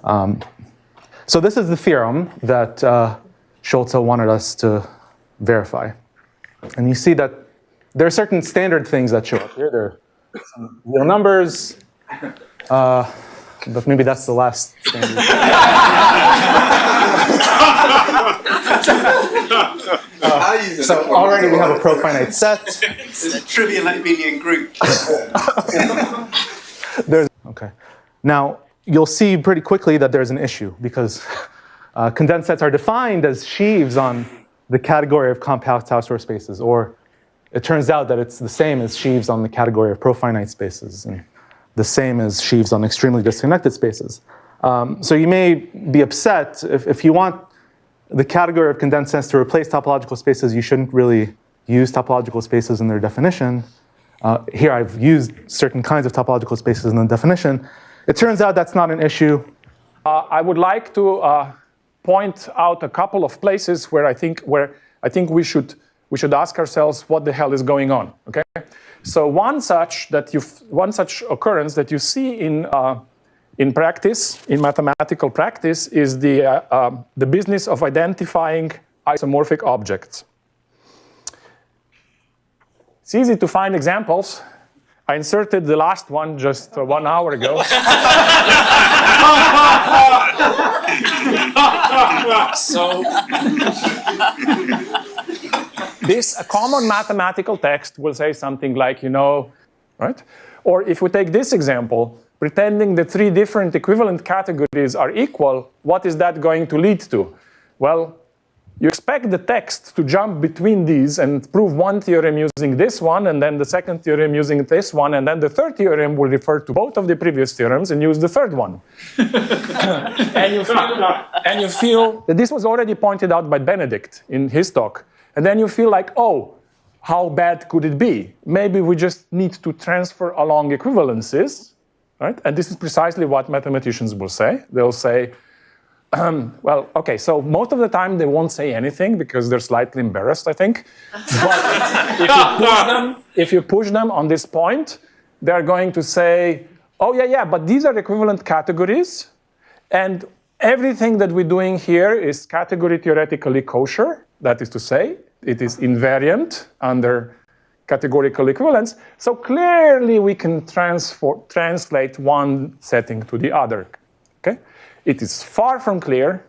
So this is the theorem that Schulze wanted us to verify. And you see that there are certain standard things that show up here. There are some real numbers, but maybe that's the last standard. So already we have a profinite set. It's a trivial abelian group. Okay. Now, you'll see pretty quickly that there's an issue because condensed sets are defined as sheaves on the category of compact Hausdorff spaces, or it turns out that it's the same as sheaves on the category of profinite spaces, and the same as sheaves on extremely disconnected spaces. So you may be upset if you want the category of condensed sets to replace topological spaces, you shouldn't really use topological spaces in their definition. Here I've used certain kinds of topological spaces in the definition. It turns out that's not an issue. I would like to point out a couple of places where I think we should ask ourselves what the hell is going on. Okay, so one such occurrence that you see in practice, in mathematical practice, is the business of identifying isomorphic objects. It's easy to find examples. I inserted the last one just 1 hour ago. So, a common mathematical text will say something like, right? Or if we take this example, pretending the 3 different equivalent categories are equal, what is that going to lead to? Well, you expect the text to jump between these and prove one theorem using this one, and then the second theorem using this one, and then the third theorem will refer to both of the previous theorems and use the third one. and you feel that this was already pointed out by Benedict in his talk. And then you feel like, oh, how bad could it be? Maybe we just need to transfer along equivalences, right? And this is precisely what mathematicians will say. They'll say, well, okay, so most of the time they won't say anything because they're slightly embarrassed, I think. But if you push them on this point, they're going to say, oh, yeah, but these are equivalent categories, and everything that we're doing here is category theoretically kosher. That is to say, it is invariant under categorical equivalence. So clearly we can translate one setting to the other, okay? It is far from clear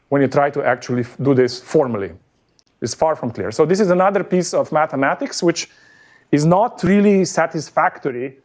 when you try to actually do this formally. It's far from clear. So this is another piece of mathematics which is not really satisfactory